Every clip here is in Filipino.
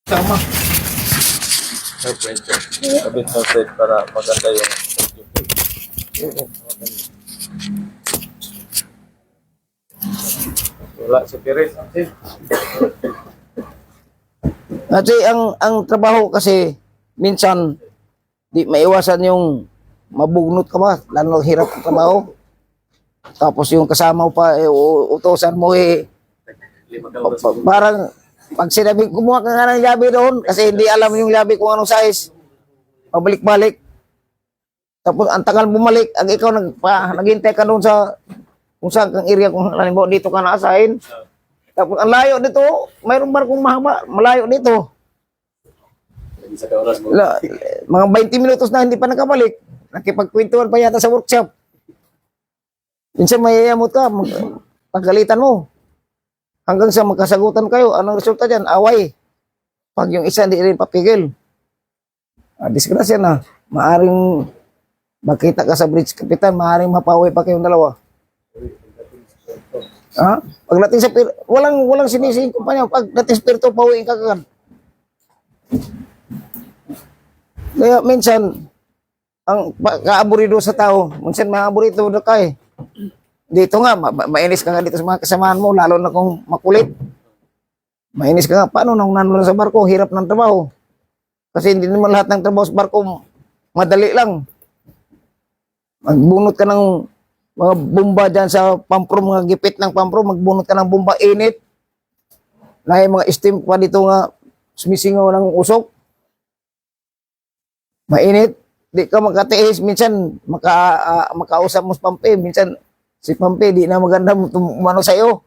Tama. Kabit ng set para maganda yung wala si Piris. Kasi ang trabaho kasi minsan di maiwasan yung mabugnot ka ba, lalo hirap ang trabaho. Tapos yung kasama mo pa utosan mo parang pag sinabi kumuha ka nga ng labi doon kasi hindi alam yung labi kung anong size. Pabalik-balik. Tapos ang tagal bumalik, ang ikaw naghintay ka doon sa kung saan kang area, kung halimbawa dito ka naasahin. Tapos ang layo dito, mayroong barkong mahaba, malayo dito. Mga 20 minutos na hindi pa nakabalik. Nakipagkwentuhan pa yata sa workshop. Minsan mayayamot ka, pagalitan mo. Hanggang sa magkasagutan kayo, anong resulta dyan? Away. Pag yung isa hindi rin papigil. Disgrasya na. Maaring makita ka sa bridge kapitan, maaring mapauwi pa kayong dalawa. Pagdating sa walang sinising kumpanya. Pagdating sa spirito, pauwi ka kagad. Kaya minsan, ang kaaburido sa tao, minsan maaburido na ka eh. Dito nga, mainis ka nga dito sa mga kasamahan mo, lalo na kung makulit. Mainis ka nga, paano nang nanonood sa barko, hirap ng trabaho. Kasi hindi naman lahat ng trabaho sa barko, madali lang. Magbunot ka ng mga bomba dyan sa pampro, mga gipit ng pampro, magbunot ka ng bomba, init. Na yung mga steam pa dito nga, sumisingaw ng usok. Mainit. Di ka makatiis, minsan makausap mo sa pampi, minsan si Pampi, di na maganda umano sa'yo.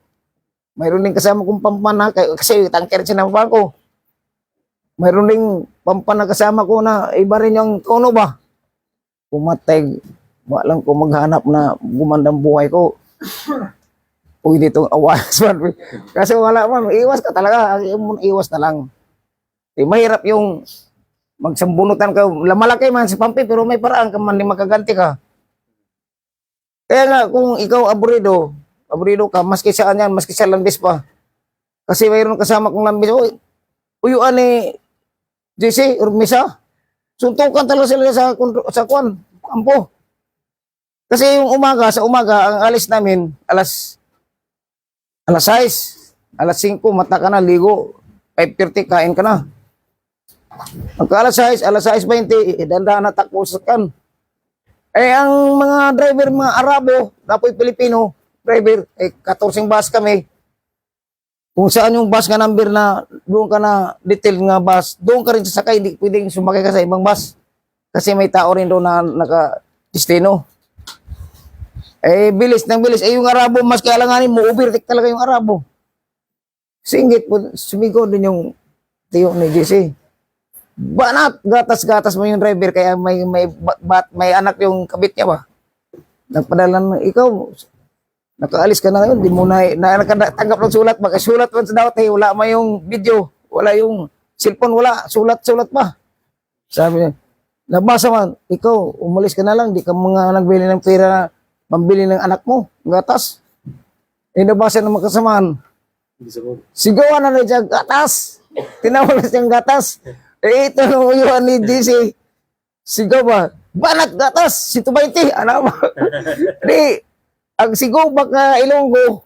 Mayroon din kasama kong pampana, kasi tanker sinama ko. Mayroon din pampana kasama ko na iba rin yung tono ba. Pumatay, walang ko maghanap na gumandang buhay ko. Pwede itong awas. Kasi wala man, iwas ka talaga. Iwas na lang. Mahirap yung magsambunutan ka. Malaki man si Pampi, pero may paraan ka man, di makaganti ka. Kaya nga, kung ikaw aburido ka, maski saan yan, maski sa landis pa. Kasi mayroon kasama kong lambis, uyuan ni JC, Urmisa, suntukan talaga sila sa kampo. Kasi yung sa umaga, ang alis namin, alas 6, alas 5, mata ka na, ligo, 5:30, kain ka na. Pagka alas 6:20, dandahan na takbo sa kan. Ang mga driver, mga Arabo, dapoy Pilipino, driver, 14 bus kami. Kung saan yung bus ka number na, doon ka na detail nga bus, doon ka rin sasakay, di pwedeng sumakay ka sa ibang bus. Kasi may tao rin doon na naka-destino. Bilis ng bilis. Yung Arabo, mas kailanganin mo, overtake talaga yung Arabo. Singgit po, sumigaw din yung tiyo ni JC. Banat, gatas-gatas mo yung driver kaya may anak yung kabit niya ba? Nagpadala na ikaw, nakaalis ka na ngayon, di mo nakatanggap ng sulat, makasulat man sa dawat, wala man yung video, wala yung cellphone, wala, sulat-sulat pa. Sabi niya, nabasa man, ikaw, umalis ka na lang, di ka mga nagbili ng pera, pambili ng anak mo, gatas. Nabasa ng makasamahan. Sigawan na dyan, gatas. Tinawalas niyang gatas. Ito nung uyuan ni DC. Sigaw ba? Banat gatas, 120. Ano ba? Di, ang sigaw baka Ilonggo,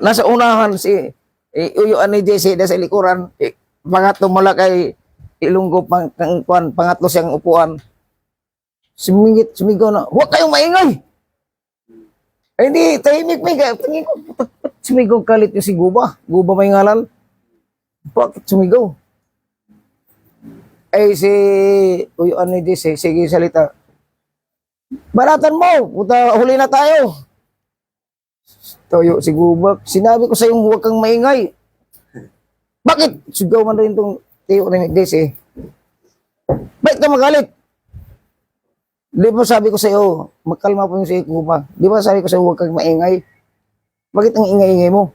nasa unahan si uyuan ni DC sa likuran. Pangatlo mula kay Ilonggo, pangatlo siyang upuan. Sumigaw na, huwag kayong maingay. Hindi, tahimik may tingin ko. Sumigaw kalit yung si Guba. Guba may ngalan. Bakit sumigaw? Si uyuan ni DC, sige salita. Baratan mo, puta, huli na tayo. Toyo, si Gubak, sinabi ko sa yung huwag kang maingay. Bakit? Sigaw man rin itong tiyo ni DC. Bakit ka magalit? Di ba sabi ko sa iyo, magkalma po yung si Gubak. Di ba sabi ko sa iyo, huwag kang maingay? Bakit ang ingay-ingay mo?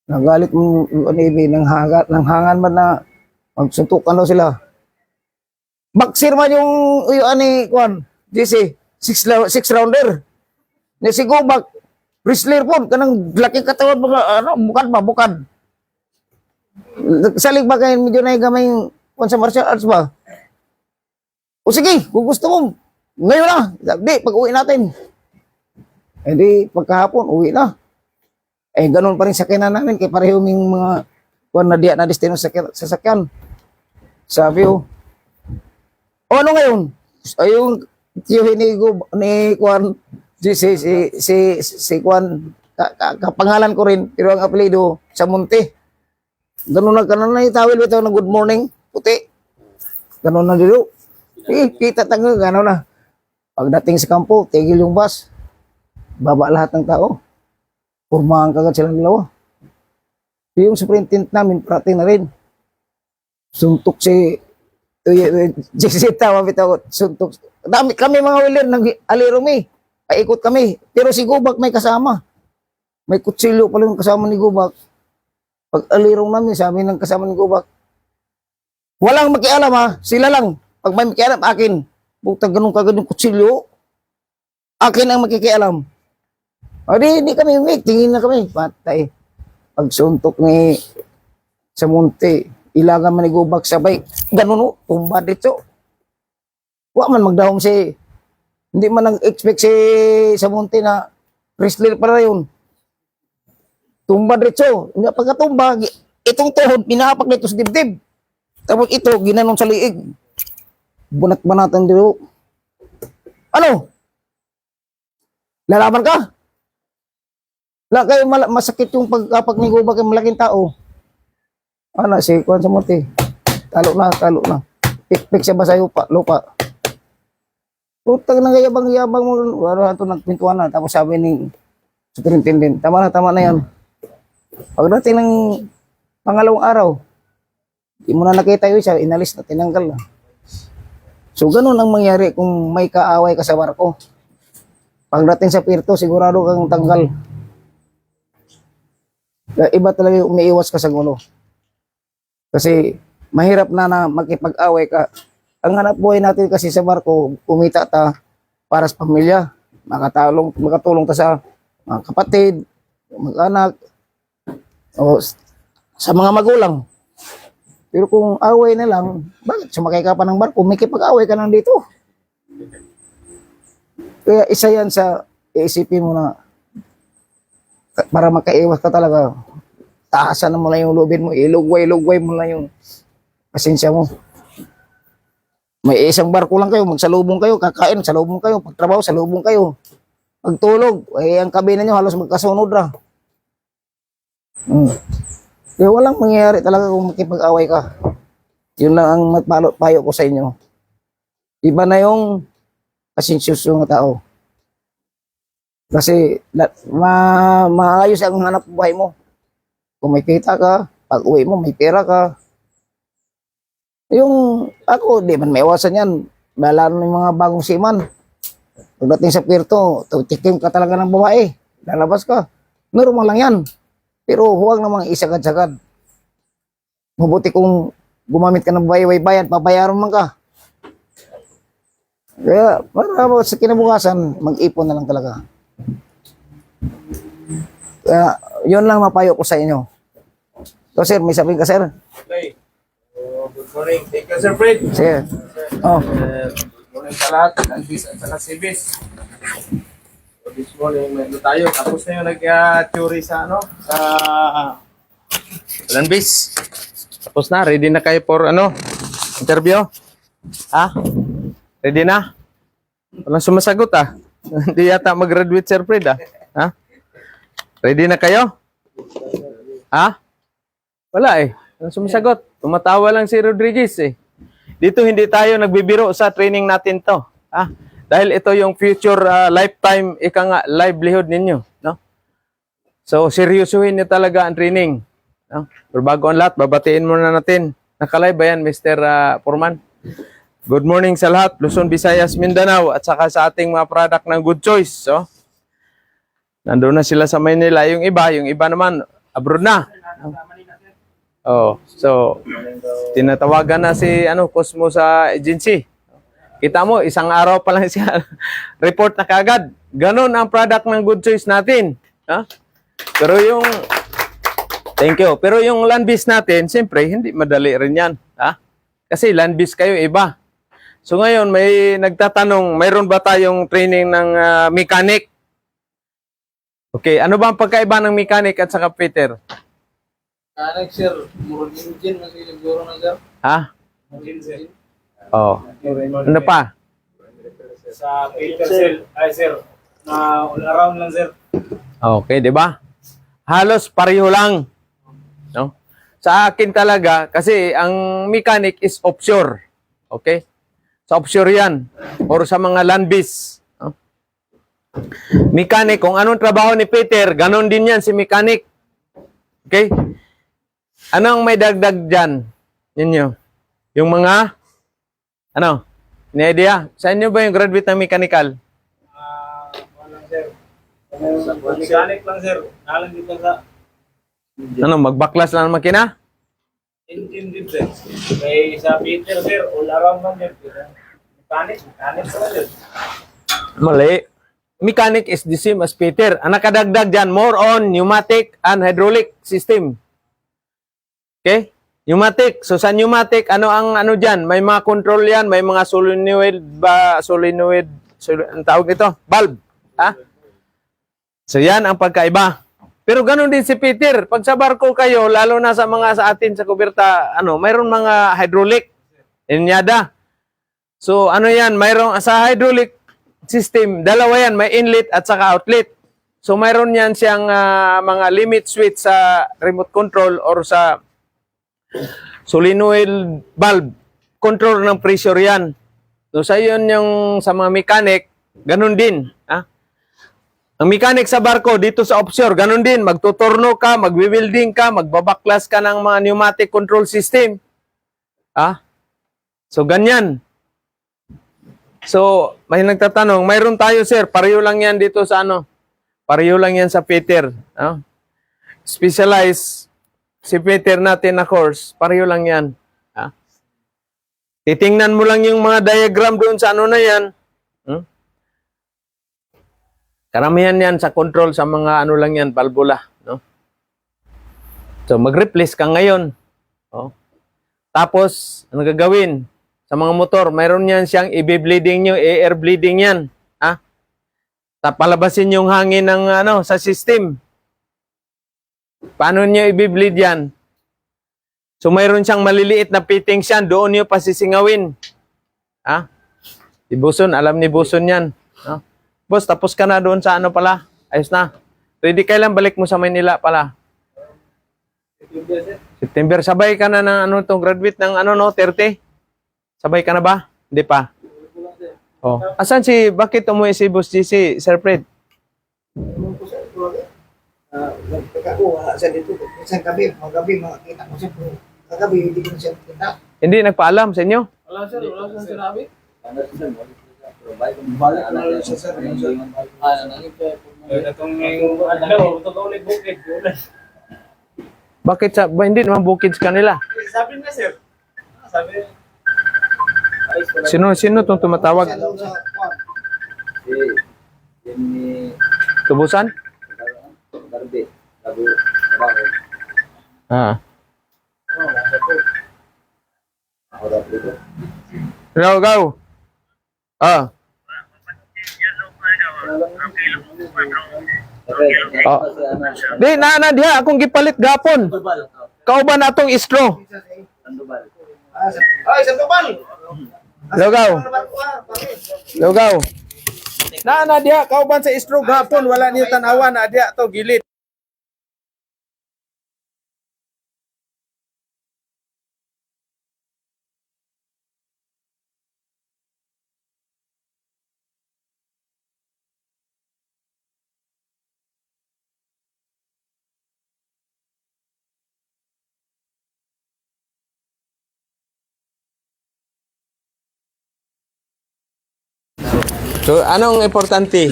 Nagalit mo nang hangan man na magsuntukan daw sila. Baksir man yung uyuan ni JC, 6 rounder. Ni si Gubak, wrestler po, kanang laking katawan mga bukad. Salig ba kayo medyo na gamay kung sa martial arts ba? O sige, kung gusto mo, ngayon na. Di, pag uwi natin. Eh di, pagkahapon, uwi na. Eh, ganun pa rin sakyanan namin, kaya pareho yung mga kuwan na diya na destino sa sasakyan. Sabi ko, o ano ngayon? Ayun, tiyuhin ni Kwan, si Kwan, kapangalan ko rin, pero ang apelido, sa Monte. Ganun na itawil ito ng good morning, puti. Ganun na dito. Kita tango, gano'n na. Pagdating sa kampo, tigil yung bus. Baba lahat ng tao. Purmahan kagad silang dalawa. Yung superintendent namin, parating na rin. Suntok si Jessita, mabitaw. Suntok. Dami, kami mga wilir, nag-alirumi. Paikot kami. Pero si Gubak may kasama. May kutsilyo pala yung kasama ni Gubak. Pag alirong namin, sabi ng kasama ni Gubak, walang makialam ha, sila lang. Pag may makialam, akin. Bukta ganun kagad yung kutsilyo. Akin ang makikialam. O di kami umik, tingin na kami. Patay. Pag suntok ni sa Monte, ilagan man ni Gubak sabay. Ganun o, tumba dito. Wa man magdahong si, hindi man nag-expect si sa Monte na wrestler para yun. Tumba dito. Pagkatumba, itong tuhod, pinapak dito sa dibdib. Tapos ito, ginanong sa liig. Bunat-banatan dito. Ano? Lalaban ka? Wala kayo masakit yung pagkapak ni Gubak yung malaking tao. Ano, si Kwan sa Monte. Talo na. Pik-pik siya ba sa lupa? Putang na yabang mo. Ano ito, nagpintuan na. Tapos sabi ni superintendent, tama na yan. Pagdating ng pangalawang araw, di mo na nakita yun siya, inalis na, tinanggal na. So, ganun ang mangyari kung may kaaway ka sa barko. Pagdating sa pirto, sigurado kang tanggal. Iba talaga yung umiiwas ka sa gulo. Kasi mahirap na makipag-away ka. Ang hanap buhay natin kasi sa barko, kumita ta para sa pamilya. Makatulong ta sa mga kapatid, mag-anak, o sa mga magulang. Pero kung away na lang, bakit sumakay ka pa ng barko? May kipag-away ka nang dito. Kaya isa yan sa iisipin mo na para makaiwas ka talaga, taasan mo lang yung lubid mo, ilugway mo lang yung pasensya mo. May isang barko lang kayo, magsalubong kayo, kakain, salubong kayo, pagtrabaho, salubong kayo. Pagtulog, ang kabina nyo halos magkasunod ra. Kaya walang mangyayari talaga kung makipag-away ka. Yun lang ang payo ko sa inyo. Iba na yung pasensyoso ng tao. Kasi maayos ang hanap buhay mo. Kung may kita ka, pag uwi mo, may pera ka. Yung ako, di man may iwasan yan. Lalo ng mga bagong siman. Pagdating sa pirto, tikim ka talaga ng babae. Lalabas ka. Normal lang yan. Pero huwag namang isagad-sagad. Mabuti kung gumamit ka ng bayan, papayaran man ka. Kaya, para sa kinabukasan, mag-ipon na lang talaga. Kaya, yun lang mapayo ko sa inyo. So, sir, may sabihin ka, sir? Okay. Good morning. Thank you, Sir Fred. Sir. Oh. Good morning sa lahat. Landis at saka Sibis. So, this morning, may tayo. Tapos na yung nag-theory sa Landis. Tapos na. Ready na kayo for interview? Ha? Ready na? Walang sumasagot Hindi yata mag-graduate, Sir Fred Ha? Ready na kayo? Ha? Wala Walang sumasagot. Tumatawa lang si Rodriguez Dito hindi tayo nagbibiro sa training natin to. Dahil ito yung future lifetime livelihood ninyo. No? So, seryosuhin niyo talaga ang training. No? Pero bago ang lahat, babatiin muna natin. Nakalive ba yan, Mr. Foreman? Good morning sa lahat, Luzon, Visayas, Mindanao, at saka sa ating mga product ng Good Choice. So, nandun na sila sa Maynila. Yung iba naman, abroad na. So, tinatawagan na si Cosmo sa agency. Kita mo, isang araw pa lang siya report na kagad. Ganon ang product ng Good Choice natin. Pero yung Thank you. Pero yung land base natin, siyempre, hindi madali rin yan. Ha? Kasi land base kayo, iba. So ngayon, may nagtatanong, mayroon ba tayong training ng mechanic? Okay, ano ba ang pagkaiba ng mechanic at saka fitter? Kanak sir, murag engine mas siguro na sir. Ha? Engine sir. Oh. Ano pa? Sa filter sir, ay sir, na all around lang sir. Okay, di ba? Halos pareho lang. No? Sa akin talaga, kasi ang mechanic is offshore. Okay? Sa offshore yan. Or sa mga land base. No? Mechanic, kung anong trabaho ni Peter, ganon din yan si mechanic. Okay? Anong may dagdag dyan? Ninyo? Yung mga, ano? Ni idea? Sa inyo ba yung graduate ng mechanical? Walang sir. Sa mechanic lang sir. Nalang dito sa Ano, magbaklas lang ng makina? engine din sir. Kay sa filter sir, all around lang sir. Mechanic lang sir. Mali. Mechanic is the same as Peter. Ang nakadagdag dyan, more on pneumatic and hydraulic system. Okay? Pneumatic. So sa pneumatic, ano ang ano dyan? May mga control yan, may mga ang tawag nito? Valve. Ha? So yan ang pagkaiba. Pero ganun din si Peter. Pag sa barko kayo, lalo na sa mga sa atin sa kuberta, mayroon mga hydraulic. Inyada. So ano yan? Mayroon sa hydraulic system, dalawa yan, may inlet at saka outlet. So mayroon yan siyang mga limit switch sa remote control or sa solenoid valve. Control ng pressure yan. So sa yun yung sa mga mechanic, ganun din. Ha? Ang mechanic sa barko, dito sa offshore, ganun din. Magtuturno ka, magwi-welding ka, magbabaklas ka ng mga pneumatic control system. Ha? So ganyan. So, may nagtatanong, mayroon tayo sir, pareho lang yan dito sa pareho lang yan sa Peter. Specialized si Peter natin na course, pareho lang yan. Titingnan mo lang yung mga diagram doon sa na yan. Karamihan yan sa control sa mga lang yan, valvula. No? So, mag-replace ka ngayon. Tapos, ano gagawin? Sa mga motor, mayroon yan siyang i-bleeding nyo, air bleeding yan. Palabasin yung hangin ng sa system. Paano nyo i-bleed yan? So mayroon siyang maliliit na fittings yan, doon nyo pasisingawin. Si Buson, alam ni Buson yan. Boss, tapos ka na doon sa pala. Ayos na. Ready kailan balik mo sa Maynila pala? September. Sabay ka na ng graduate ng 30? Sabay ka na ba? Hindi pa. Oh. Asan bakit umuwi si Boss GC, Sir Fred? Ako, wala siya dito. Isang gabi, makakita ko siya. Kagabi, hindi ko siya kita. Hindi nagpaalam sa inyo? Wala sir sinabi. Balik na lang siya, sir. Itong ano, ito ka ulit bukid. Bakit hindi naman bukids kanila? Sabi na sir. Sabi Sino itong tumatawag? Tubusan? Go. Di na diha akong gipalit gapon. Kauban natong istro. Ay, Sandoval! Lugaw. Na diha kauban sa istro gapon, wala niyo tanawan na diha to gilid. So, anong importante?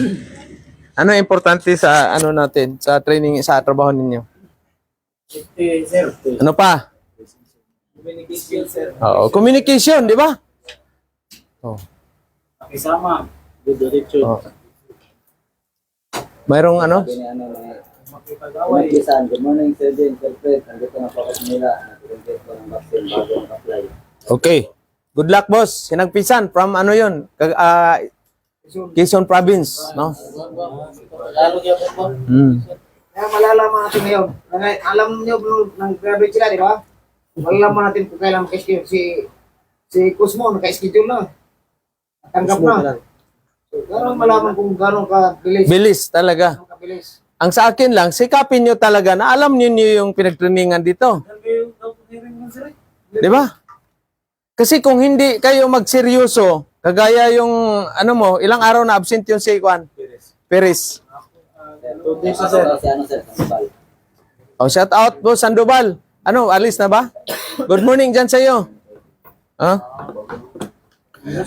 Ano importante sa natin, sa training, sa trabaho ninyo? sir. Ano pa? Communication sir. Oo, communication, di ba? Pakisama. Good attitude. Oh. Mayroong Pag-away. Good morning, Sir James, Sir Fred. Nandito na po ako sa Manila. Nag-invest ko ng vaccine bago mag-apply. Okay. Good luck, boss. Sinagpisan from ano yun? Quezon Province, no? Lalo niya po. Kaya malalaman natin ngayon. Alam niyo, nang graduate sila, di ba? Malalaman natin kung kailan maka-schedule. Si Cosmo, naka-schedule na. Tanggap na. So, gano'ng malaman kung gano'ng kabilis. Bilis talaga. Gano'ng kabilis. Ang sa akin lang, sikapin nyo talaga na alam nyo yung pinagtrainingan dito. Di ba? Kasi kung hindi kayo magseryoso, kagaya yung, ano mo, ilang araw na absent yung si Juan Perez. Sir, Sandoval. Oh, shout out po, Sandoval. Ano, alis na ba? Good morning dyan sa'yo. Huh?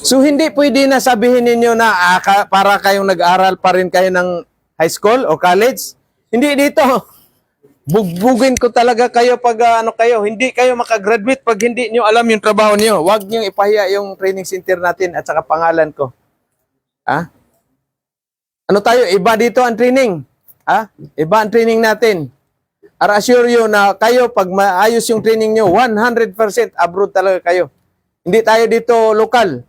So, hindi pwede na sabihin ninyo na para kayong nag-aral pa rin kayo ng high school o college. Hindi dito. Bugbugin ko talaga kayo pag ano kayo. Hindi kayo makagraduate pag hindi nyo alam yung trabaho niyo. Huwag nyo ipahiya yung training center natin at saka pangalan ko. Ha? Ano tayo? Iba dito ang training. Ha? Iba ang training natin. I assure you na kayo pag maayos yung training nyo, 100% abroad talaga kayo. Hindi tayo dito lokal.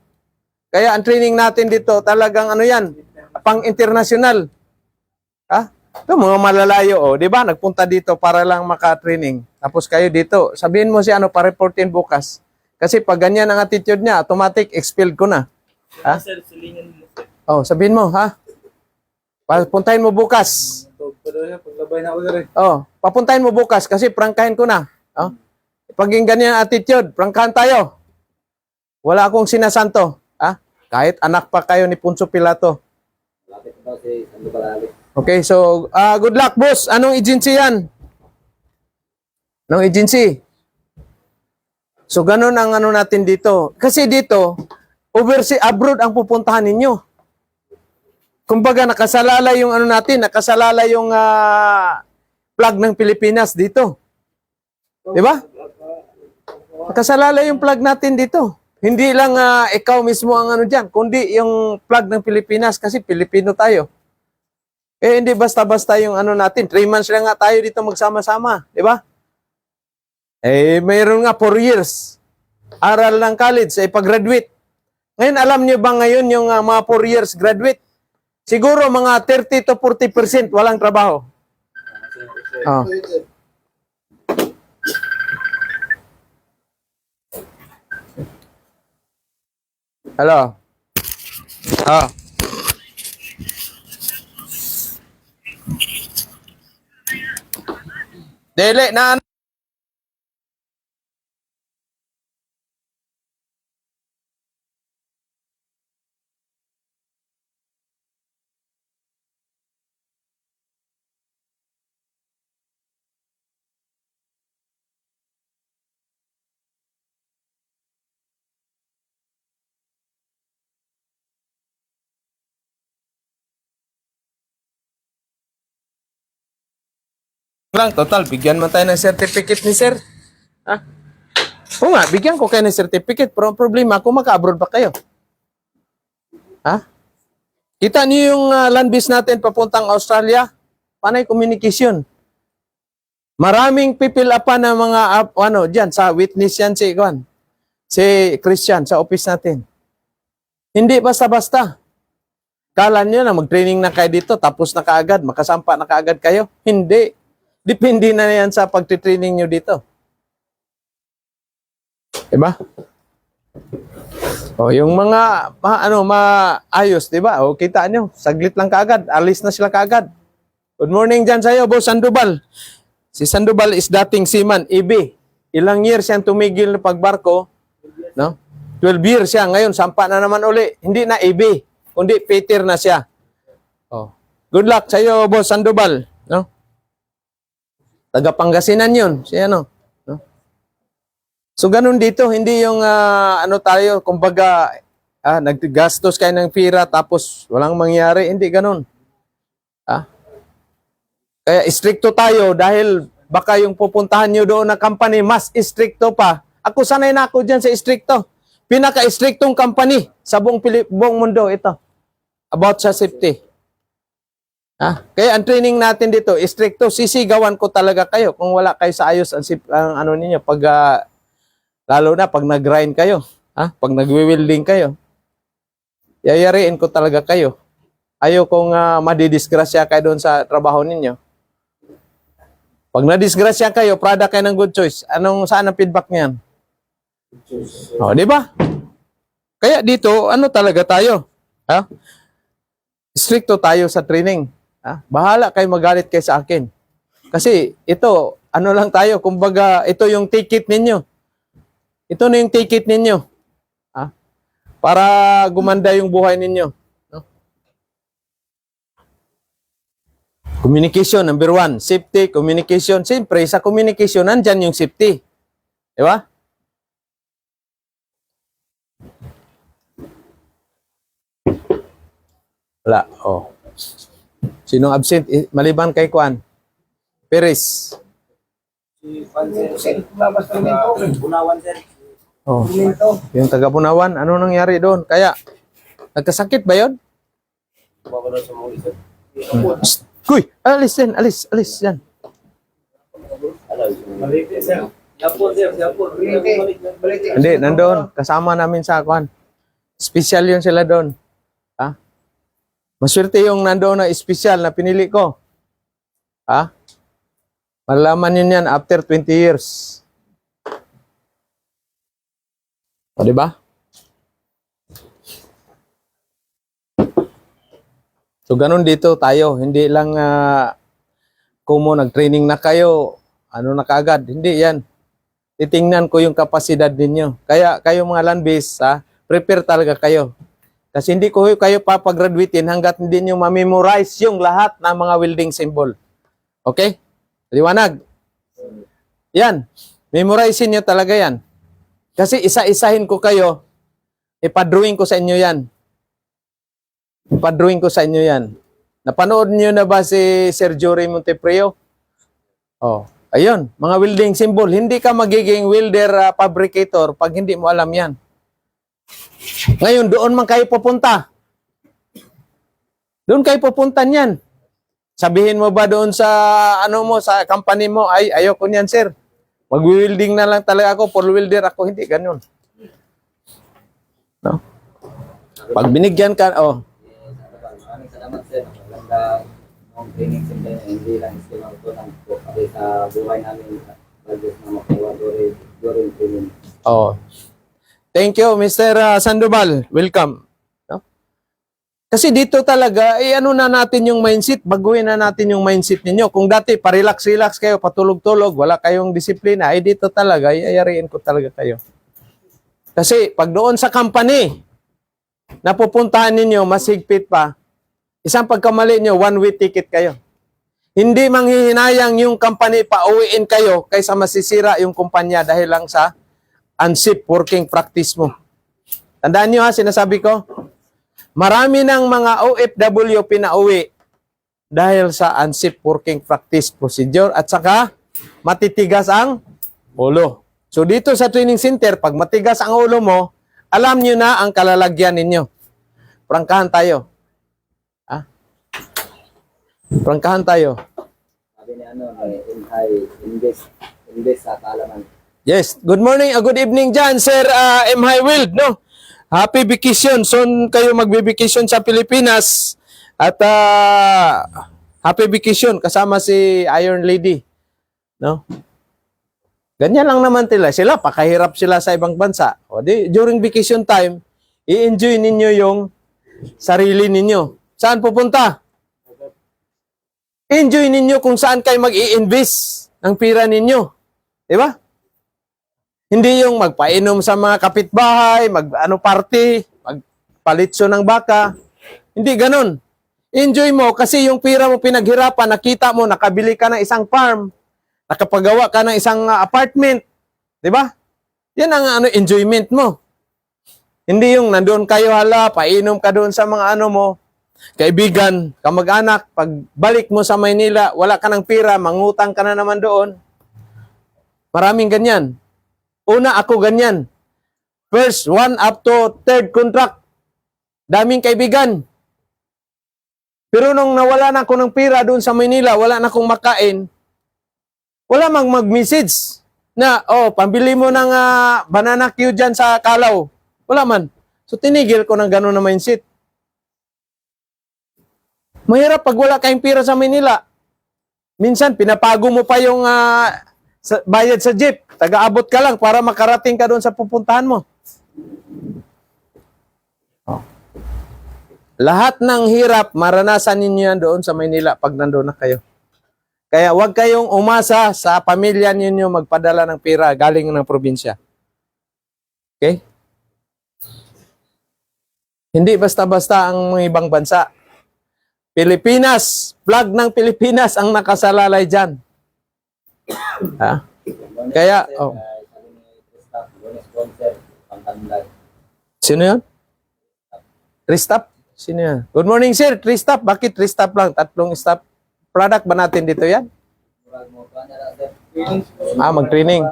Kaya ang training natin dito talagang ano yan, pang-international. Ha? Ito mga malalayo, oh, di ba? Nagpunta dito para lang maka-training. Tapos kayo dito, sabihin mo si ano, pa-reportin bukas. Kasi pag ganyan ang attitude niya, automatic expelled ko na. Ha? Oh, sabihin mo, ha? Papuntahin mo bukas. Paglabay na ako rin. Oh, papuntahin mo bukas kasi prangkahin ko na. Oh. Pag yung ganyan attitude, prangkahan tayo. Wala akong sinasanto. Ha? Kahit anak pa kayo ni Poncio Pilato. Lapit daw si Sandoval Ali. Okay, so good luck, boss. Anong agency yan? Anong agency? So ganun ang ano natin dito. Kasi dito, overseas, abroad ang pupuntahan ninyo. Kumbaga nakasalalay yung ano natin, nakasalalay yung flag ng Pilipinas dito. Di ba? Nakasalalay yung flag natin dito. Hindi lang ikaw mismo ang ano dyan, kundi yung flag ng Pilipinas kasi Pilipino tayo. Eh hindi basta-basta yung ano natin. 3 months lang nga tayo dito magsama-sama. Di ba? Eh mayroon nga 4 years. Aral ng college, eh pag-graduate. Ngayon alam niyo ba ngayon yung mga 4 years graduate? Siguro mga 30 to 40% walang trabaho. Oh. Hello. Oh. Dele na lang, total, bigyan mo tayo ng certificate ni sir. Ha? Oo nga, bigyan ko kayo ng certificate. Pero ang problema, kung maka-abroad pa kayo. Ha? Kita niyo yung land base natin papuntang Australia? Panay communication. Maraming pipil pa ng mga, ano, dyan, sa witness yan si Juan. Si Christian, sa office natin. Hindi basta-basta. Kala nyo na mag-training na kayo dito, tapos na kaagad, makasampa na kaagad kayo? Hindi. Depende na yan sa pagtitraining nyo dito. Diba? O, yung mga, maayos, diba? O, kita nyo, saglit lang kaagad, alis na sila kaagad. Good morning dyan sa'yo, Boss Sandoval. Si Sandoval is dating seaman, EB. Ilang years siyang tumigil na pagbarko, no? 12 years siya, ngayon, sampa na naman uli. Hindi na EB, kundi Peter na siya. O, good luck sa'yo, Boss Sandoval, no? Taga-Pangasinan yun. Siya ano. No? So, ganun dito. Hindi yung ano tayo, kumbaga, naggastos kayo ng pira tapos walang mangyari. Hindi ganun. Kaya stricto tayo dahil baka yung pupuntahan nyo doon na company, mas stricto pa. Ako sanay na ako dyan sa stricto. Pinaka-strictong company sa buong mundo ito. About sa safety. Kaya ang training natin dito, stricto, sisigawan ko talaga kayo kung wala kayo sa ayos ang ano ninyo pag lalo na pag nag-grind kayo, pag nagwi-welding kayo. Yayariin ko talaga kayo. Ayaw kong madidisgrasya kayo doon sa trabaho ninyo. Pag nadisgrasya kayo, product kayo ng good choice. Saan ang feedback niyan? Di ba? Kaya dito, ano talaga tayo? Stricto tayo sa training. Bahala kayo magalit kayo sa akin. Kasi ito, ano lang tayo, kumbaga, ito yung ticket ninyo. Ito na yung ticket ninyo. Para gumanda yung buhay ninyo. No? Communication, number 1. Safety, communication. Siyempre, sa communication, nandyan yung safety. Di ba? Wala. Sinong absent? Maliban kay Kuan? Perez. Si Panser, Bunawan, sir. Yung taga Bunawan, ano nangyari doon? Kaya, nagkasakit ba yun? Babalo sa mga isa. Kuy, alis yan. Balikin, sir. Yapon, sir. Yapon. Hindi, nandoon. Kasama namin sa Kuan. Special yun sila doon. Maswerte yung nandoon na special na pinili ko. Malalaman yun yan after 20 years. Di ba? So, ganun dito tayo. Hindi lang kumo nag-training na kayo, na kaagad. Hindi yan. Titingnan ko yung kapasidad ninyo. Kaya kayo mga landbase, prepare talaga kayo. Kasi hindi ko kayo papagraduatein hanggat hindi nyo ma-memorize yung lahat ng mga welding symbol. Okay? Liwanag. Yan. Memorizein nyo talaga yan. Kasi isa-isahin ko kayo, ipadrawing ko sa inyo yan. Ipadrawing ko sa inyo yan. Napanood nyo na ba si Sir Jory Monteprio? Ayun, mga welding symbol. Hindi ka magiging welder fabricator pag hindi mo alam yan. Ngayon, doon man kayo pupunta. Doon kayo pupunta niyan. Sabihin mo ba doon sa sa company mo, ay ayoko niyan, sir. Mag-welding na lang talaga ako, full welder ako, hindi ganun. No? Pag binigyan ka, Maraming salamat, sir. Maganda ng training center, hindi lang skill ng tunan po kasi sa buhay namin bagay na makuha during training. Thank you, Mr. Sandoval. Welcome. No? Kasi dito talaga, na natin yung mindset, baguhin na natin yung mindset ninyo. Kung dati, pa-relax-relax kayo, patulog-tulog, wala kayong disiplina, dito talaga, iayariin ko talaga kayo. Kasi, pag doon sa company, napupuntahan ninyo, mas higpit pa, isang pagkamali nyo, one-way ticket kayo. Hindi manghihinayang yung company pauwiin kayo kaysa masisira yung kumpanya dahil lang sa unsafe working practice mo. Tandaan nyo sinasabi ko, marami ng mga OFW pinauwi dahil sa unsafe working practice procedure at saka matitigas ang ulo. So dito sa training center, pag matigas ang ulo mo, alam nyo na ang kalalagyan ninyo. Prangkahan tayo. Prangkahan tayo. Sabi ni invest sa kaalaman. Yes. Good morning, good evening dyan, Sir M. Highwild, no? Happy vacation. Soon kayo magbe-vacation sa Pilipinas. At happy vacation kasama si Iron Lady. No? Ganyan lang naman sila. Pakahirap sila sa ibang bansa. During vacation time, i-enjoy ninyo yung sarili ninyo. Saan pupunta? Enjoy ninyo kung saan kayo mag-i-invest ng pira ninyo. Diba? Hindi yung magpainom sa mga kapitbahay, party, magpalitso ng baka. Hindi ganun. Enjoy mo kasi yung pira mo pinaghirapan, nakita mo, nakabili ka ng isang farm, nakapagawa ka ng isang apartment. Di ba? Yan ang enjoyment mo. Hindi yung nandoon kayo painom ka doon sa mga mo, kaibigan, kamag-anak, pag balik mo sa Maynila, wala ka ng pira, mangutang ka na naman doon. Maraming ganyan. Una, ako ganyan. First, 1 up to 3rd contract. Daming kaibigan. Pero nung nawala na ako ng pira doon sa Manila, wala na akong makain, wala mag-message na, oh, pambili mo ng banana Q dyan sa Kalaw. Wala man. So, tinigil ko ng gano'n na mindset. Mahirap pag wala kayong pira sa Manila. Minsan, pinapago mo pa yung bayad sa jeep. Taga-abot ka lang para makarating ka doon sa pupuntahan mo. Oh. Lahat ng hirap, maranasan ninyo yan doon sa Maynila pag nandoon na kayo. Kaya huwag kayong umasa sa pamilya ninyo magpadala ng pera galing ng probinsya. Okay? Hindi basta-basta ang mga ibang bansa. Pilipinas, flag ng Pilipinas ang nakasalalay dyan. Ha? Kaya, oh. Sabi ni Tristan, bonus sponsor, pangtandag. Sino yun? Tristap? Sino yan? Good morning, sir. Tristap. Bakit Tristap lang? 3 stop. Product ba natin dito yan? Murag mo pa na sir. Mag-training.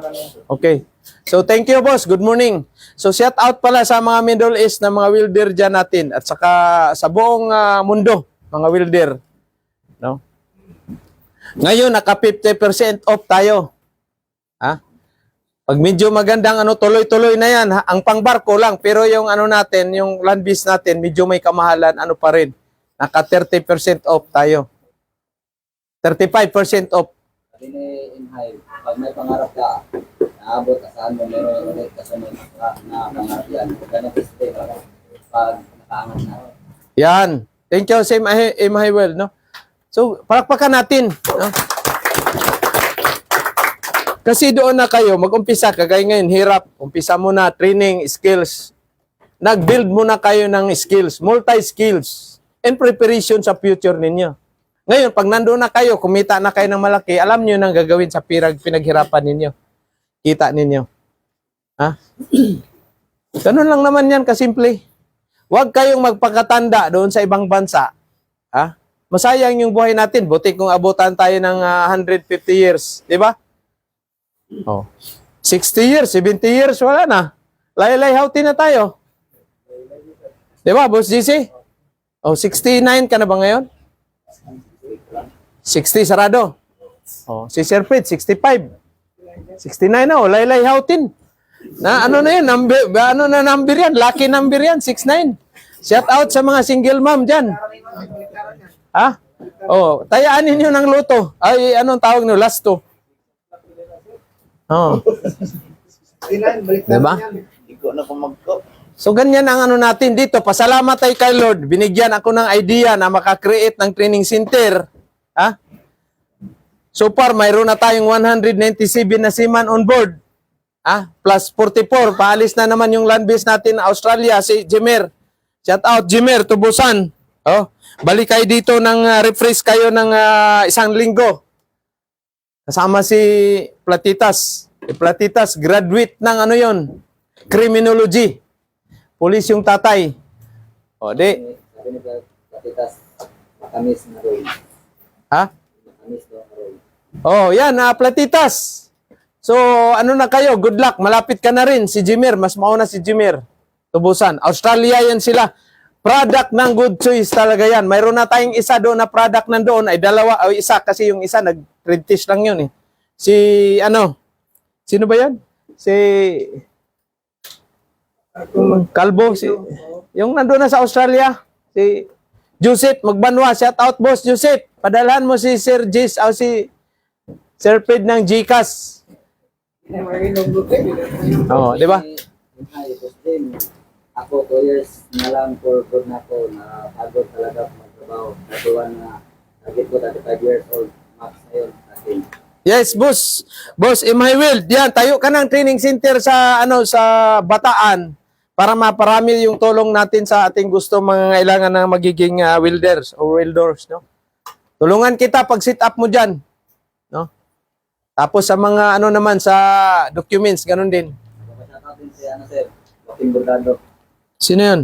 Okay. So, thank you, boss. Good morning. So, shout out pala sa mga Middle East na mga welder dyan natin at saka sa buong mundo, mga welder. No? Ngayon, naka 50% off tayo. Ha? Pag medyo magandang tuloy-tuloy na yan, ha? Ang pangbarko lang, pero yung natin, yung land base natin, medyo may kamahalan, pa rin. Naka 30% off tayo. 35% off. Sabi ni Inhay, pag may pangarap ka, naabot ka saan mo, meron ulit kasunod na pangarap yan. Ganun system, pag nakaangat na. Yan. Thank you, Same Well, no? So, palakpakan natin. No? Kasi doon na kayo, mag-umpisa, kagaya ngayon, hirap. Umpisa mo na, training, skills. Nag-build muna kayo ng skills, multi-skills, and preparation sa future ninyo. Ngayon, pag nandoon na kayo, kumita na kayo ng malaki, alam nyo nang gagawin sa pinaghirapan ninyo. Kita ninyo. Ha? Ganun lang naman yan, kasimple. Huwag kayong magpakatanda doon sa ibang bansa. Ha? Masayang yung buhay natin. Buti kung abutan tayo ng 150 years. Di ba? Oh. 60 years, 70 years, wala na. Lay-layhawti na tayo. Di ba, Boss GC? Oh, 69 ka na ba ngayon? 60 sarado. Oh, si Sir Fred, 65. 69 na, oh, lay-layhawtin. Na ano na yun, number yan, lucky number yan, 69. Shout out sa mga single mom dyan. Ha? Oh, tayaan ninyo ng luto. Ay, anong tawag nyo? Last to. Oh. Diba? So, ganyan ang natin dito. Pasalamat tayo kay Lord. Binigyan ako ng idea na makakreate ng training center. Ha? So far, mayroon na tayong 197 na seaman on board. Plus 44. Paalis na naman yung land base natin na Australia, si Jimer. Shout out, Jimer, Tubusan. Oh, balik kayo dito ng refresh kayo ng 1 linggo. Kasama si Platitas. Platitas, graduate ng yon, criminology. Police yung tatay. O, di. Sabi ni Platitas, makamis na roy. Ha? Makamis na roy. Oh, yan, Platitas. So, na kayo, good luck. Malapit ka na rin. Si Jimer, mas mauna si Jimer. Tubusan. Australia yan sila. Product ng Good Choice talaga yan. Mayroon na tayong isa doon na product nandoon ay dalawa o isa kasi yung isa nag-trade test lang yun eh. Si sino ba yan? Si Kalbo, yung nandoon na sa Australia, si Joseph Magbanwa. Shout out, boss Joseph. Padalhan mo si Sir Jace o si Sir Fred ng GCash. Oh, di ba? Inhay, tapos din, ako 2 years na lang for good na ako, na pagod talaga magtrabaho. Katuan na, target ko 35 years old, max na yun. Akin. Yes, boss. Boss, Will. Yan, tayo ka ng training center sa sa Bataan para maparami yung tulong natin sa ating gusto mga kailangan ng magiging welders o welders, no? Tulungan kita pag sit up mo diyan, no? Tapos sa mga naman sa documents, ganun din. Kapasya natin si sir, Joaquin Bordado. Sino 'yun?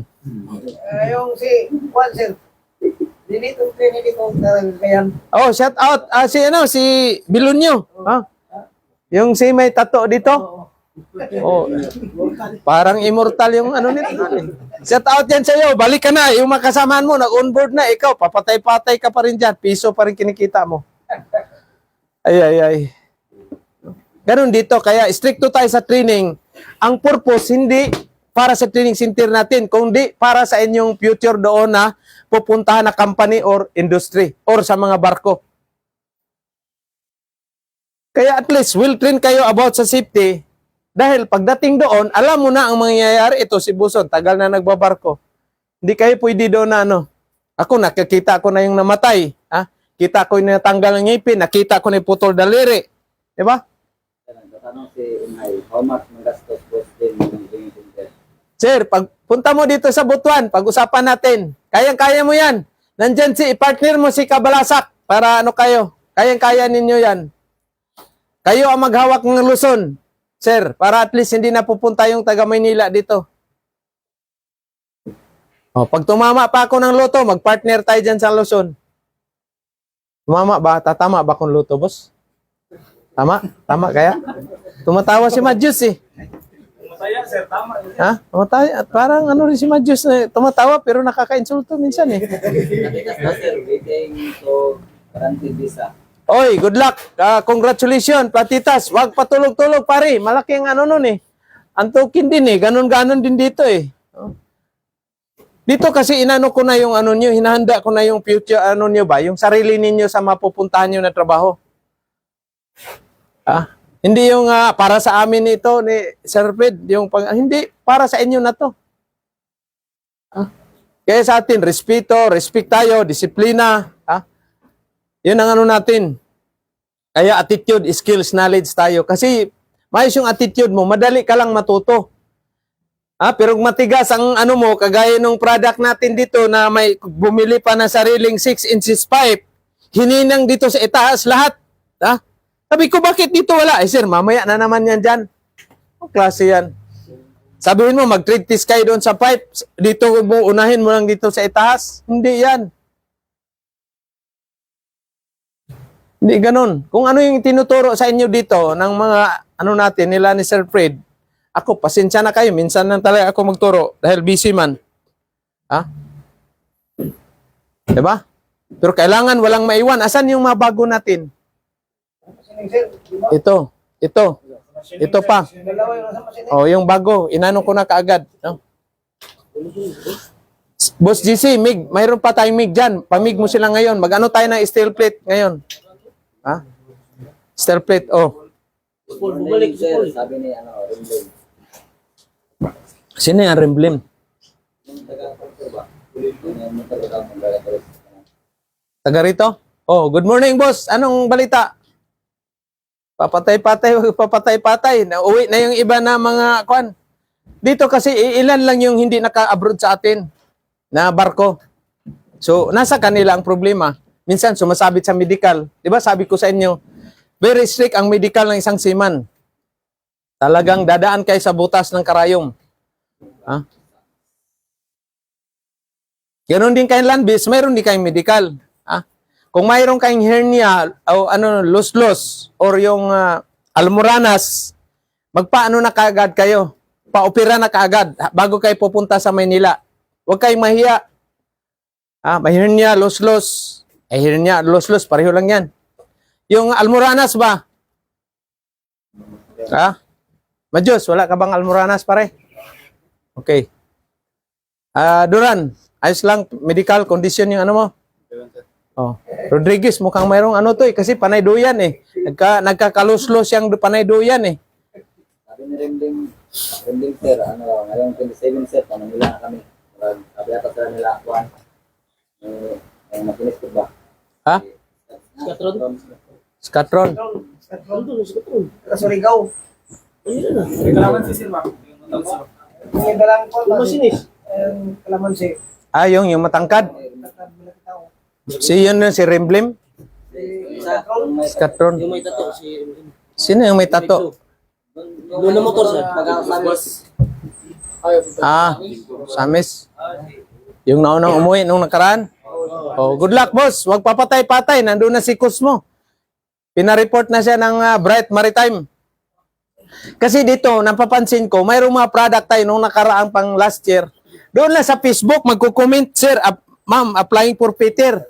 Yung si Juan, sir. Dinito, ko kayan. Oh, shout out si Bilunyo, ha? Yung si may tattoo dito. Oh. Parang immortal yung nito. Shout out yan sa'yo. Balik ka na. Yung mga kasamahan mo, nag-onboard na. Ikaw, papatay-patay ka pa rin dyan. Piso pa rin kinikita mo. Ay. Ganun dito. Kaya stricto tayo sa training. Ang purpose, hindi para sa training center natin, kundi para sa inyong future doon na pupuntahan na company or industry or sa mga barko. Kaya at least, will train kayo about sa safety. Dahil pagdating doon, alam mo na ang mangyayari. Ito si Buson, tagal na nagbabarko. Hindi kayo pwede doon na ano. Ako, nakikita ko na yung namatay. Ha? Kita ko yung natanggal ng ngipin. Nakita ko na yung putol daliri. Diba? Tatanong si Unay, how much magastos boss din ng training center? Sir, punta mo dito sa Butuan, pag-usapan natin. Kayang-kaya mo yan. Nandyan partner mo si Kabalasak para ano kayo. Kayang-kaya ninyo yan. Kayo ang maghawak ng Luzon. Sir, para at least hindi na pupunta yung taga Maynila dito. O, pag tumama pa ako ng loto, mag-partner tayo dyan sa Luzon. Tumama ba? Tatama ba kung loto, boss? Tama? Tama kaya? Tumatawa si Majus eh. Masaya, sir. Tama. Ha? Tumatawa. Parang ano rin si Majus na tumatawa pero nakaka-insulto minsan eh. Natikas na sir, waiting to guaranteed visa. Oy, good luck. Congratulations, Platitas. Wag patulog-tulog, pare. Malaki ang ano nun eh. Antukin din eh. Ganon-ganon din dito eh. Dito kasi inano ko na yung ano nyo, hinahanda ko na yung future ano nyo ba, yung sarili ninyo sa mapupuntahan nyo na trabaho. Hindi yung para sa amin ito ni Sir Fred, yung hindi, para sa inyo na to. Kaya sa atin, respect tayo, disiplina, yun ang ano natin. Kaya attitude, skills, knowledge tayo. Kasi mayos yung attitude mo, madali ka lang matuto. Pero matigas ang ano mo, kagaya ng product natin dito na may bumili pa na sariling 6 inches pipe, hininang dito sa itaas lahat. Sabi ko, bakit dito wala? Sir, mamaya na naman yan dyan. Ang klase yan. Sabihin mo, mag-trade test kayo doon sa pipe, dito mo, unahin mo lang dito sa itaas. Hindi yan. Hindi ganun. Kung ano yung tinuturo sa inyo dito ng mga ano natin nila ni Sir Fred, ako, pasensya na kayo. Minsan lang talaga ako magturo dahil busy man. Diba? Pero kailangan walang maiwan. Asan yung mga bago natin? Ito. Ito pa. Oh, yung bago. Inano ko na kaagad. No? Boss GC, MIG. Mayroon pa tayong MIG dyan. Pamig mo sila ngayon. Mag-ano tayo ng steel plate ngayon. Steel plate, oh. Bumalik sir, sabi ni Rimblin. Sino yung Rimblin? Yung taga-sponsor ba? Yung taga-sponsor. Taga rito? Oh, good morning, boss. Anong balita? Papatay-patay. Nauwi na yung iba na mga kwan. Dito kasi ilan lang yung hindi naka-abroad sa atin na barko. So, nasa kanila ang problema. Minsan sumasabit sa medical. 'Di ba? Sabi ko sa inyo, very strict ang medical ng isang seaman. Talagang dadaan kayo sa butas ng karayom. Ganon din kayong land base, mayroon din kayong medical. Kung mayroon kayong hernia o los-los or yung almoranas, magpaano na kaagad kayo. Pa-opera na kaagad bago kayo pupunta sa Maynila. Huwag kayong mahiya. May hernia, los-los. Hernia, los-los, pareho lang yan. Yung almoranas ba? Majos, wala ka bang almoranas pare? Okay. Duran, ayos lang, medical condition yung ano mo? Oh. Rodriguez, mukhang mayroong ano to kasi panay doyan eh. Nagkakalos-los yung panay doyan eh. Sabi ni Rimblin sir, ngayong 27 set, Manila na kami. Sabi ata sila nila, Juan, makinis ko ba? Skatron. Kasurigaw. Kalaman si Silva. Yung dalang ko, masinis. Kalamansi. Yung matangkad. Si Remblim. Skatron. Yung may tato, si Sino yung may tato? Luna Motor sir. Samis. Yung naunang umuwi nung nakaraan. Oh, good luck, boss. Huwag papatay-patay. Nandun na si Cosmo. Pinareport na siya ng Bright Maritime. Kasi dito, napapansin ko, mayroong mga product tayo nung nakaraang pang last year. Doon lang sa Facebook, magko-comment, sir, ma'am, applying for Peter.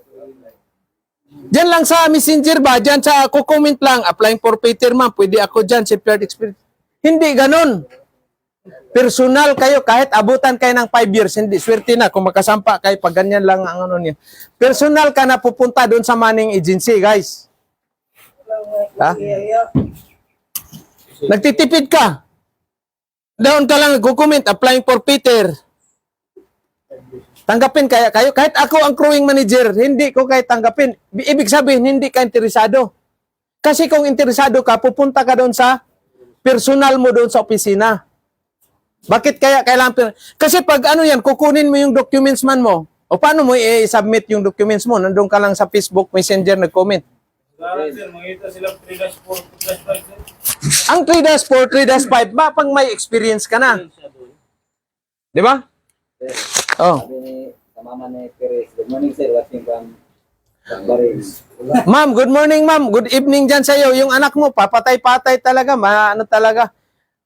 Diyan lang sa Messenger ba? Diyan sa comment lang, applying for Peter, ma'am, pwede ako dyan, secured experience. Hindi ganon. Personal kayo, kahit abutan kayo ng 5 years, hindi, swerte na kung makasampa kayo, pag ganyan lang ang ano niya. Personal ka na pupunta doon sa manning agency, guys. Ha? Nagtitipid ka. Doon ka lang nagko-comment, applying for Peter. Tanggapin kaya kayo. Kahit ako ang crewing manager, hindi ko kayo tanggapin. Ibig sabihin, hindi ka interesado. Kasi kung interesado ka, pupunta ka doon sa personal mo doon sa opisina. Bakit kaya kailangan? Kasi pag ano yan, kukunin mo yung documents man mo. O paano mo i-submit yung documents mo? Nandun ka lang sa Facebook Messenger nag-comment. Sir, makita silang 3-4, 3-5, sir. Ang 3-4, 3-5, ba pang may experience ka na? Di ba? Sir, Oh. sabi ni sa mama ni Perez, good morning sir, watching from Barin. Ma'am, good morning ma'am. Good evening dyan sa iyo. Yung anak mo, papatay-patay talaga. Ano talaga.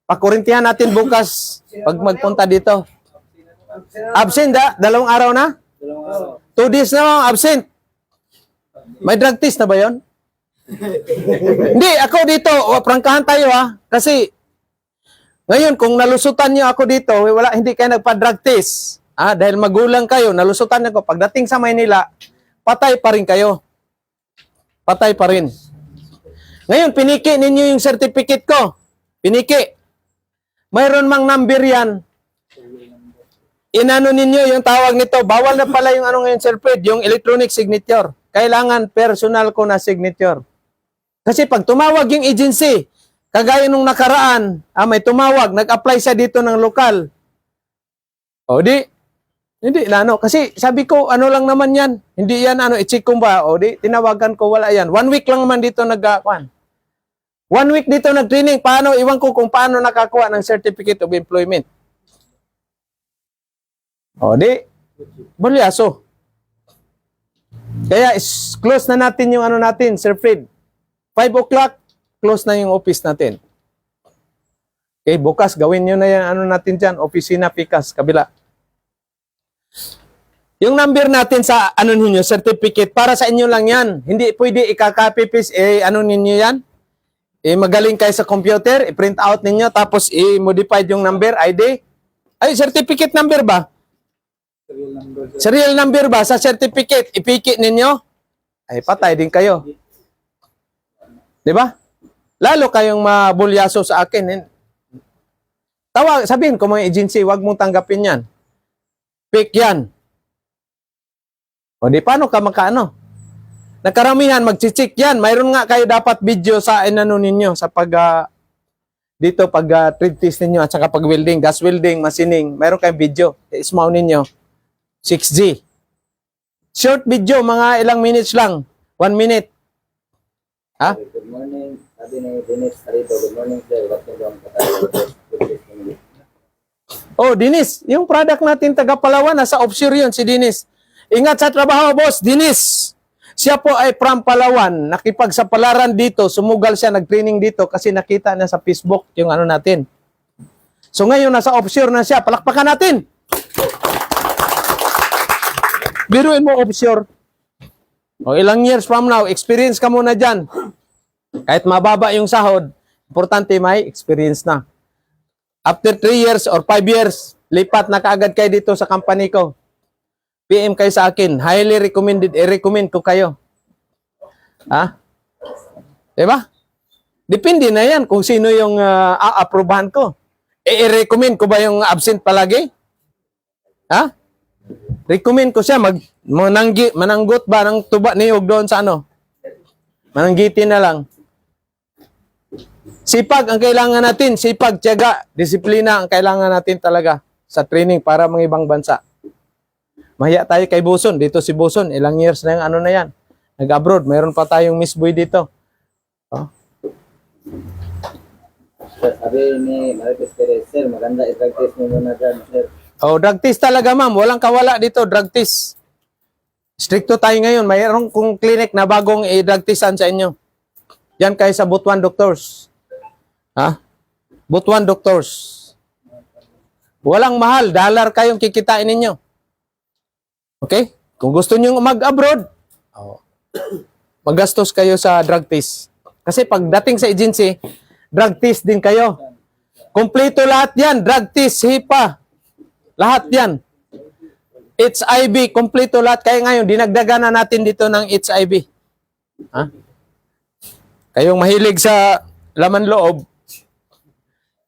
Pakurintihan natin bukas pag magpunta dito. Absent da? 2 araw na? 2 days na ma'am, absent. May drug test na ba yon? Hindi, ako dito, prangkahan tayo ha. Kasi, ngayon, kung nalusutan niyo ako dito, wala, hindi kayo nagpa-drug test. Dahil magulang kayo, nalusutan niyo ako. Pagdating sa Maynila, patay pa rin kayo. Patay pa rin. Ngayon, piniki ninyo yung certificate ko. Piniki. Mayroon mang number yan. Inano ninyo yung tawag nito. Bawal na pala yung ano ngayon, Sir Fred, yung electronic signature. Kailangan personal ko na signature. Kasi pag tumawag yung agency, kagaya nung nakaraan, may tumawag, nag-apply siya dito ng lokal. O hindi na ano. Kasi sabi ko, ano lang naman yan. Hindi yan, i-check ko ba? O tinawagan ko, wala yan. 1 week lang naman dito 1 week dito nag-training. Paano, iwan ko kung paano nakakuha ng certificate of employment. O bulyaso. Kaya close na natin yung natin, Sir Fred. 5 o'clock, close na yung office natin. Okay, bukas gawin nyo na yung natin dyan, opisina Pikas, kabila. Yung number natin sa ninyo, certificate, para sa inyo lang yan. Hindi pwede i-copy paste, ninyo yan. Magaling kayo sa computer, i-print out ninyo, tapos i-modify yung number, ID. Ay, certificate number ba? Serial number ba? Sa certificate, ipiki ninyo? Ay, patay din kayo. Di ba? Lalo kayong mabulyaso sa akin. Sabihin ko mga agency, wag mong tanggapin yan. Fake yan. O paano ka makaano? Nakaramihan, mag-check yan. Mayroon nga kayo dapat video sa ninyo, sa dito pag trade test ninyo at saka pag welding, gas welding, machining. Mayroon kayong video. Ismaw ninyo. 6G. Short video, mga ilang minutes lang. 1 minute. Ha? Good morning, sabi ni Dennis Carito, good morning sir, watching from Oh, Dinis, yung product natin taga Palawan, nasa offshore yun, si Dinis. Ingat sa trabaho, boss, Dinis. Siya po ay from Palawan, nakipagsapalaran dito, sumugal siya, nag-training dito kasi nakita niya sa Facebook yung natin. So ngayon, nasa offshore na siya, palakpakan natin. Biruin mo offshore. O ilang years from now, experience ka muna dyan. Kahit mababa yung sahod, importante may experience na. After 3 years or 5 years, lipat na kaagad kayo dito sa company ko. PM kayo sa akin. Highly recommended. I-recommend ko kayo. Ha? Diba? Depende na yan kung sino yung a-approvehan ko. I-recommend ko ba yung absent palagi? Ha? Recommend ko siya. Mananggot ba ng tuba niyog doon sa Mananggitin na lang. Sipag ang kailangan natin, sipag, tiyaga, disiplina ang kailangan natin talaga sa training para mga ibang bansa. Mahiya tayo kay Buson. Dito si Buson, ilang years na yung na yan. Nag-abroad, mayroon pa tayong Miss Boy dito. Oh. Sabi ni Marites Perez, sir, maganda i-drug test mo muna dyan, sir. Oh, drug test talaga ma'am. Walang kawala dito, drug test. Stricto tayo ngayon. Mayroon kong clinic na bagong i-drug testan sa inyo. Yan kayo sa Butuan Doctors. Ha? Butuan Doctors. Walang mahal. Dollar kayong kikitain ninyo. Okay? Kung gusto nyo mag-abroad, magastos kayo sa drug test. Kasi pagdating sa agency, drug test din kayo. Kompleto lahat yan. Drug test, HIPAA. Lahat yan. HIV, kompleto lahat. Kaya ngayon, dinagdagan na natin dito ng HIV. Ha? Kayong mahilig sa laman loob,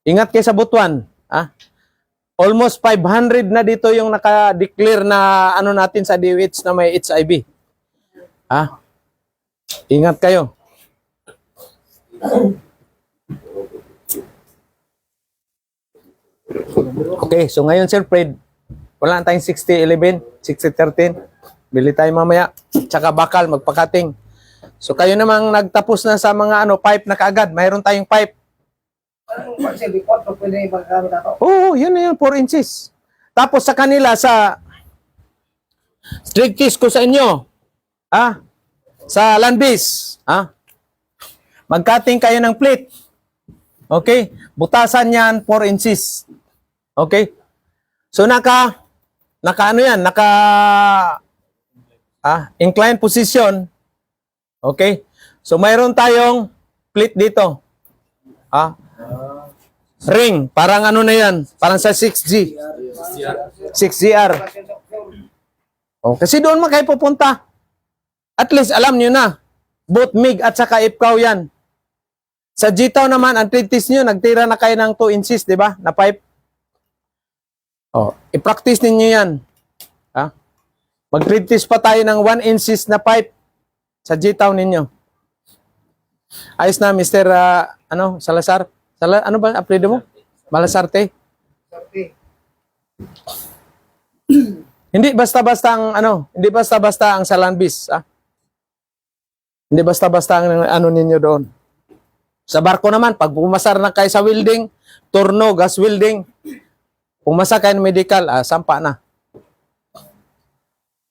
ingat kayo sa butuan. Ha? Almost 500 na dito yung naka-declare na ano natin sa DOH na may HIV. Ha? Ingat kayo. Okay, so ngayon Sir Fred, wala na tayong 60-11, 60-13. Bili tayo mamaya. Tsaka bakal, magpakating. So kayo namang nagtapos na sa mga pipe na kaagad. Mayroon tayong pipe. Anong sir, report pa pwede ipagamit ako? Oo, yun na yun, 4 inches. Tapos sa kanila, sa strict test ko sa inyo, sa land base, mag-cutting kayo ng plate. Okay? Butasan yan, 4 inches. Okay? So inclined position. Okay? So mayroon tayong plate dito. Ring, parang ano na yan, parang sa 6G. 6GR. Oh, kasi doon man kayo pupunta. At least alam niyo na, both MIG at saka IPCAW yan. Sa GTAW naman, ang trade test nyo, nagtira na kayo ng 2 inches, di ba, na pipe. Oh, i-practice ninyo yan. Mag-trade test pa tayo ng 1 inches na pipe sa GTAW ninyo. Ayos na, Mr. Salazar. Ano ba ang apelyido mo? Malasarte? Hindi basta-basta ang sa land base. Hindi basta-basta ang ninyo doon. Sa barko naman, pag pumasar na kayo sa welding, turno, gas welding, pumasa kayo ng medical, sampa na.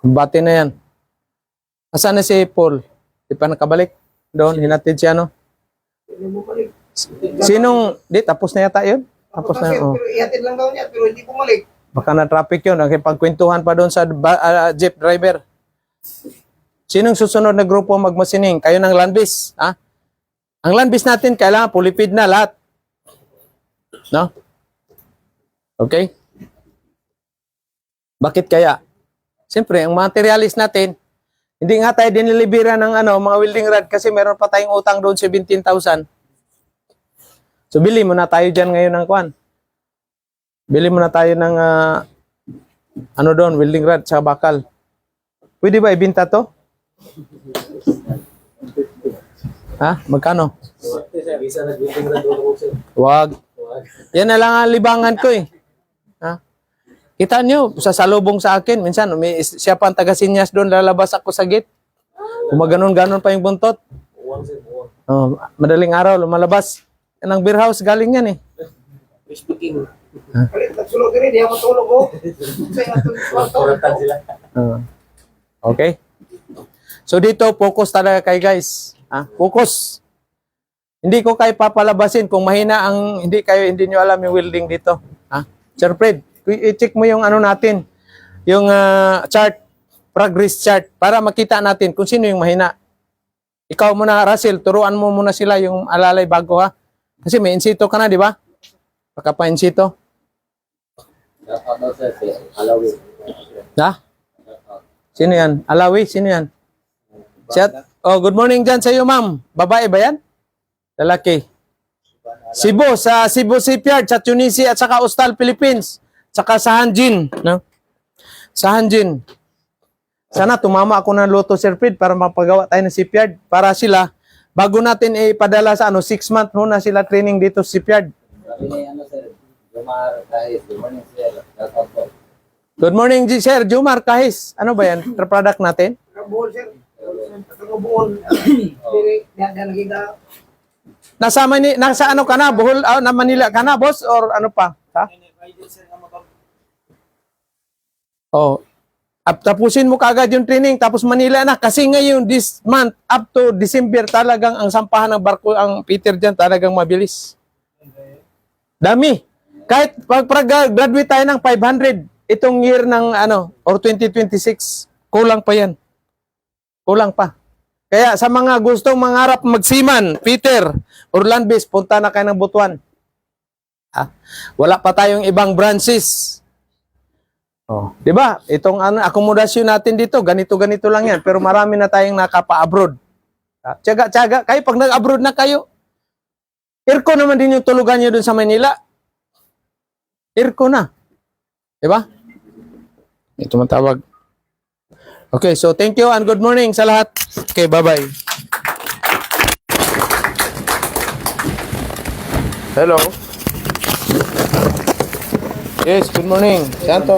Bati na yan. Asan na si Paul? Di pa nakabalik? Doon, hinatid siya, tapos na yata yun? Tapos na, Pero ihatid lang daw niya, pero hindi bumalik. Baka na-traffic yun. Nakipagkwentuhan pa doon sa jeep driver. Sinong susunod na grupo magmasining? Kayo ng land base. Ang land base natin, kailangan pulipid na lahat. No? Okay? Bakit kaya? Siyempre, ang materialis natin, hindi nga tayo dinilibira ng mga welding rod kasi meron pa tayong utang doon 17,000. So, bili muna tayo dyan ngayon ng kwan. Bili muna tayo ng welding rod sa bakal. Pwede ba ibinta to? Magkano? Wag. Yan na lang ang libangan ko eh. Kita nyo, sa salubong sa akin, minsan, siya pa ang taga-sinyas doon, lalabas ako sa gate. Kung maganon-ganon pa yung buntot. Madaling araw, lumalabas. Yan ang beer house, galing yan eh. Nagsulog din, di ako tulog ko. Okay? So dito, focus talaga kayo guys. Focus. Hindi ko kayo papalabasin kung mahina ang hindi nyo alam yung welding dito. Sir Fred, i-check mo yung natin, yung chart, progress chart, para makita natin kung sino yung mahina. Ikaw muna, Russell, turuan mo muna sila yung alalay bago Kasi may insito ka na, di ba? Baka pa insito. Sino yan? Alawi? Sino yan? Good morning dyan sa iyo, ma'am. Babae ba yan? Lalaki. Cebu, sa Cebu Shipyard, sa Tunisia, at saka Ostal, Philippines. Saka sa Hanjin. No? Sa Hanjin. Sana tumama ako ng Lotto, Sir Fred, para mapagawa tayo ng shipyard. Para sila, bago natin ipadala sa 6 months muna sila training dito sa shipyard. Sabi niya, sir, Jomar Kahis, good morning, sir. Good morning, Sir Jomar Kahis. Ano ba yan? Product natin? Kabuhol, sir. Kabuhol. Nasa ano ka na? Bohol, na Manila ka na, boss? Or ano pa? Tapusin mo kaagad yung training, tapos Manila na. Kasi ngayon, this month, up to December, talagang ang sampahan ng barko, ang Peter dyan, talagang mabilis. Dami. Kahit graduate tayo ng 500 itong year ng or 2026, kulang pa yan. Kulang pa. Kaya sa mga gustong mangarap magsiman, Peter, Orlandis, punta na kayo ng Butuan. Wala pa tayong ibang branches. Oh, 'di ba? Itong akomodasyon natin dito, ganito-ganito lang 'yan, pero marami na tayong nakapa-abroad. Tiyaga-tiyaga kayo pag nag-abroad na kayo. Aircon naman din yung tulugan niyo doon sa Manila. Aircon na. 'Di ba? Ito matawag. Okay, so thank you and good morning sa lahat. Okay, bye-bye. Hello. Yes, good morning. Santo.